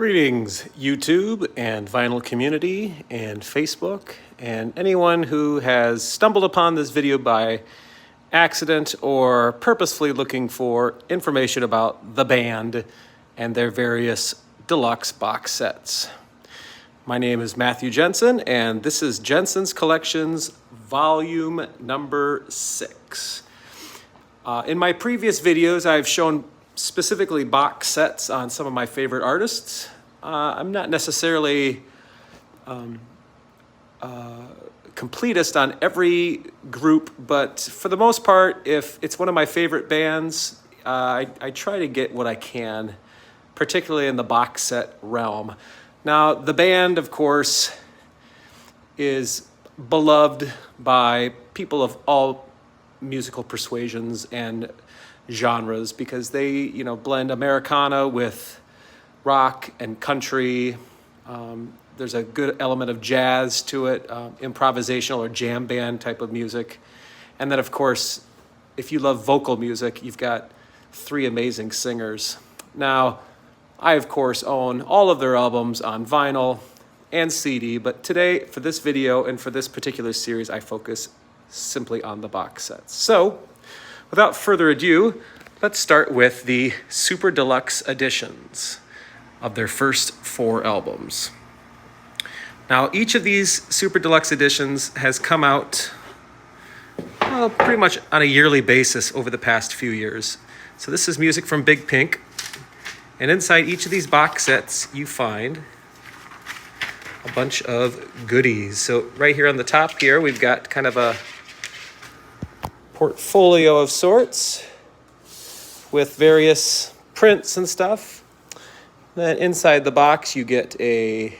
Greetings, YouTube and vinyl community and Facebook and anyone who has stumbled upon this video by accident or purposefully looking for information about the band and their various deluxe box sets. My name is Matthew Jensen, and this is Jensen's Collections, volume number 6. In my previous videos, I've shown specifically box sets on some of my favorite artists. I'm not necessarily completist on every group, but for the most part, if it's one of my favorite bands, I try to get what I can, particularly in the box set realm. Now, the band, of course, is beloved by people of all musical persuasions and genres because they, blend Americana with rock and country. There's a good element of jazz to it, improvisational or jam band type of music. And then, of course, if you love vocal music, you've got 3 amazing singers. Now, I, of course, own all of their albums on vinyl and CD, but today, for this video and for this particular series, I focus simply on the box sets. So, without further ado, let's start with the Super Deluxe editions of their first 4 albums. Now, each of these Super Deluxe editions has come out pretty much on a yearly basis over the past few years. So this is music from Big Pink. And inside each of these box sets, you find a bunch of goodies. So right here on the top here, we've got kind of a portfolio of sorts with various prints and stuff. Then inside the box, you get a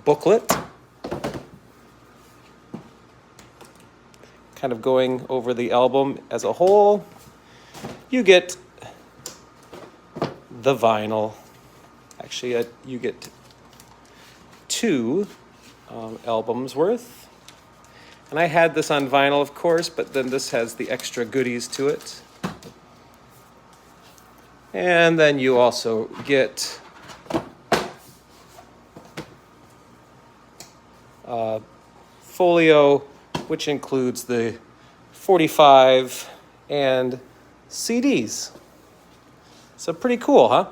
booklet, kind of going over the album as a whole. You get the vinyl. Actually, you get 2 albums worth. And I had this on vinyl, of course, but then this has the extra goodies to it. And then you also get a folio, which includes the 45 and CDs. So pretty cool, huh?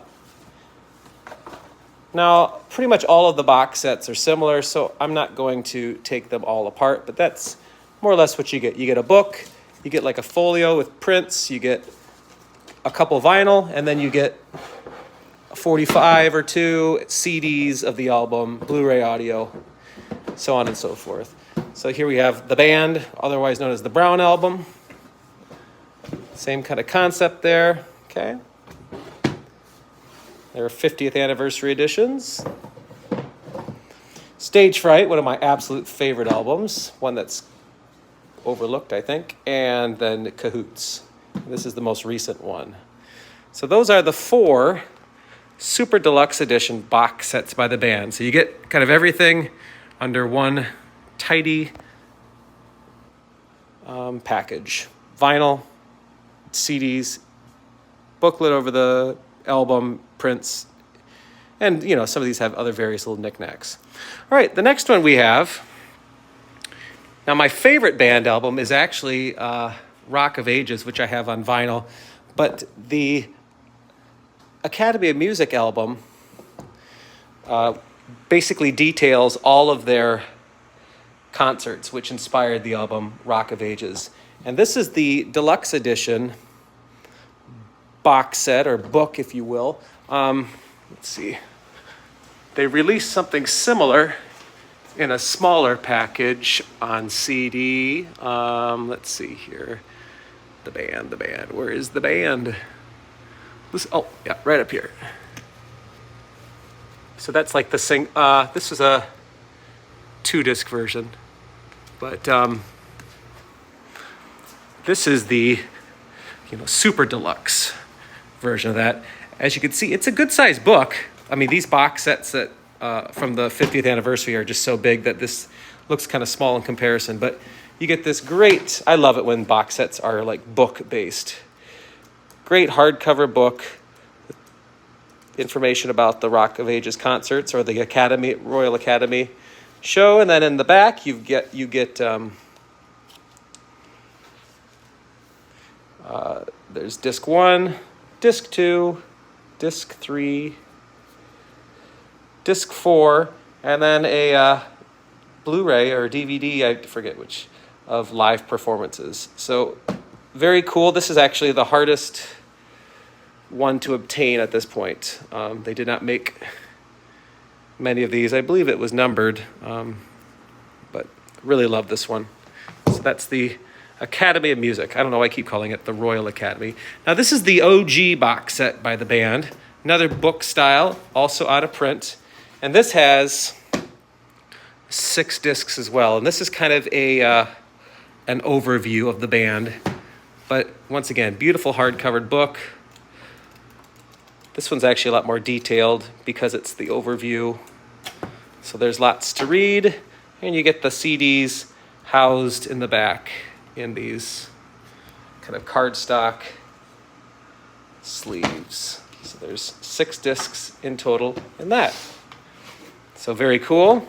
Now, pretty much all of the box sets are similar, so I'm not going to take them all apart, but that's more or less what you get. You get a book, you get like a folio with prints, you get a couple vinyl, and then you get 45 or 2 CDs of the album, Blu-ray audio, so on and so forth. So here we have the band, otherwise known as the Brown Album. Same kind of concept there, okay? There are 50th anniversary editions. Stage Fright, one of my absolute favorite albums, one that's overlooked, I think, and then Cahoots. This is the most recent one. So those are the 4 Super Deluxe Edition box sets by the band. So you get kind of everything under one tidy package. Vinyl, CDs, booklet over the album, prints, and some of these have other various little knickknacks. All right, the next one we have. Now, my favorite band album is actually Rock of Ages, which I have on vinyl, but the Academy of Music album basically details all of their concerts, which inspired the album Rock of Ages. And this is the deluxe edition box set, or book, if you will. Let's see. They released something similar in a smaller package on CD. Let's see here. The band. Where is the band? Oh, yeah, right up here. So that's like the this is a 2-disc version, but this is the super deluxe version of that. As you can see, it's a good-sized book. I mean, these box sets that from the 50th anniversary are just so big that this looks kind of small in comparison, but you get this great, I love it when box sets are like book-based. Great hardcover book information about the Rock of Ages concerts or the Academy, Royal Academy show. And then in the back, you get there's disc 1, disc 2, disc 3, disc 4, and then a Blu-ray or DVD, I forget which, of live performances. So very cool. This is actually the hardest one to obtain at this point. They did not make many of these. I believe it was numbered, but really love this one. So that's the Academy of Music. I don't know why I keep calling it the Royal Academy. Now this is the OG box set by the band. Another book style, also out of print. And this has 6 discs as well. And this is kind of an overview of the band. But once again, beautiful hardcover book. This one's actually a lot more detailed because it's the overview. So there's lots to read. And you get the CDs housed in the back in these kind of cardstock sleeves. So there's 6 discs in total in that. So very cool.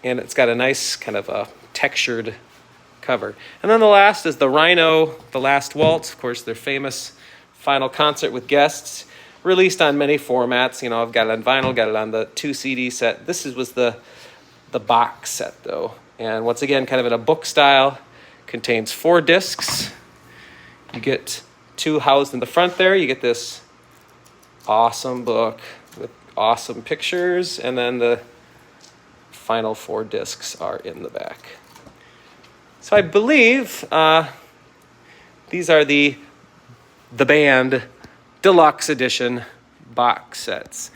And it's got a nice kind of a textured cover. And then the last is the Rhino, The Last Waltz. Of course, their famous final concert with guests, released on many formats. You know, I've got it on vinyl, got it on the 2 CD set. This was the box set, though. And once again, kind of in a book style, contains 4 discs. You get 2 housed in the front there. You get this awesome book with awesome pictures, and then the final 4 discs are in the back. So I believe these are the band Deluxe Edition box sets.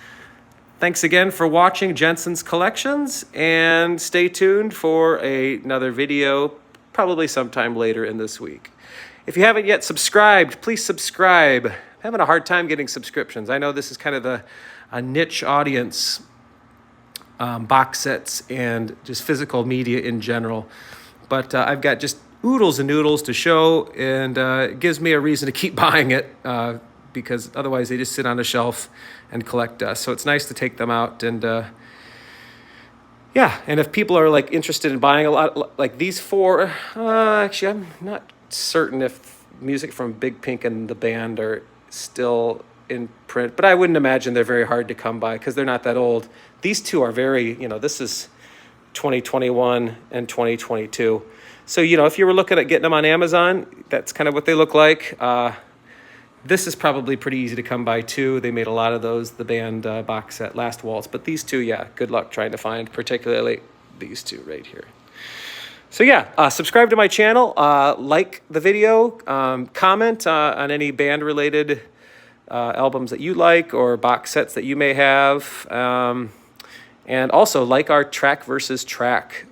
Thanks again for watching Jensen's Collections, and stay tuned for another video, probably sometime later in this week. If you haven't yet subscribed, please subscribe. I'm having a hard time getting subscriptions. I know this is kind of a niche audience, box sets and just physical media in general. But I've got just oodles and noodles to show, and it gives me a reason to keep buying it because otherwise they just sit on a shelf and collect dust. So it's nice to take them out. And yeah, and if people are like interested in buying a lot, like these 4, actually I'm not certain if music from Big Pink and the band are still in print, but I wouldn't imagine they're very hard to come by because they're not that old. These 2 are very, this is 2021 and 2022. So, if you were looking at getting them on Amazon, that's kind of what they look like. This is probably pretty easy to come by too. They made a lot of those, the band box set, Last Waltz. But these 2, yeah, good luck trying to find, particularly these 2 right here. So yeah, subscribe to my channel, like the video, comment on any band-related albums that you like or box sets that you may have. And also like our track versus track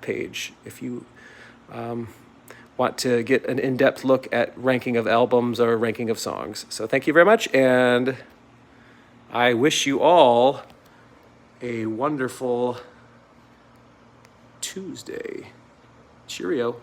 page if you want to get an in-depth look at ranking of albums or ranking of songs. So thank you very much, and I wish you all a wonderful Tuesday. Cheerio.